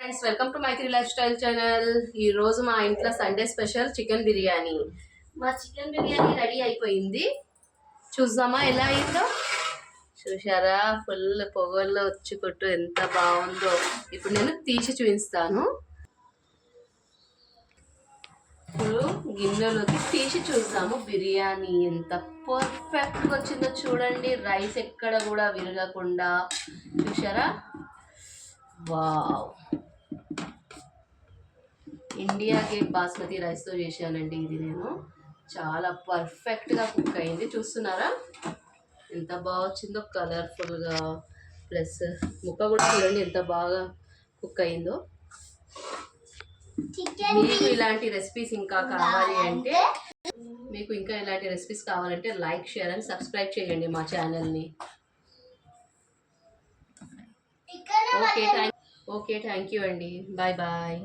Friends welcome to Maitri life style channel. ఈ రోజు మా ఇంట్లో సండే స్పెషల్ చికెన్ బిర్యానీ. మా చికెన్ బిర్యానీ రెడీ అయిపోయింది. చూద్దామా ఎలా అయిందో. చూసారా, ఫుల్ పొగల్లో వచ్చి కొట్టు ఎంత బాగుందో. ఇప్పుడు నేను తీసి చూపిస్తాను. ఇప్పుడు గిన్నెలోకి తీసి చూద్దాము బిర్యానీ ఎంత పర్ఫెక్ట్గా వచ్చిందో చూడండి. రైస్ ఎక్కడ కూడా విరగకుండా. చూసారా, వావ్. ఇండియా గేట్ బాస్మతి రైస్తో చేశానండి ఇది. నేను చాలా పర్ఫెక్ట్గా కుక్ అయింది. చూస్తున్నారా ఎంత బాగా వచ్చిందో, కలర్ఫుల్గా. ప్లస్ ముక్క కూడా చూడండి ఎంత బాగా కుక్ అయిందో. మీకు ఇలాంటి రెసిపీస్ ఇంకా కావాలి అంటే లైక్, షేర్ అండ్ సబ్స్క్రైబ్ చేయండి మా ఛానల్ని. ఓకే, థ్యాంక్ యూ అండి. Bye bye.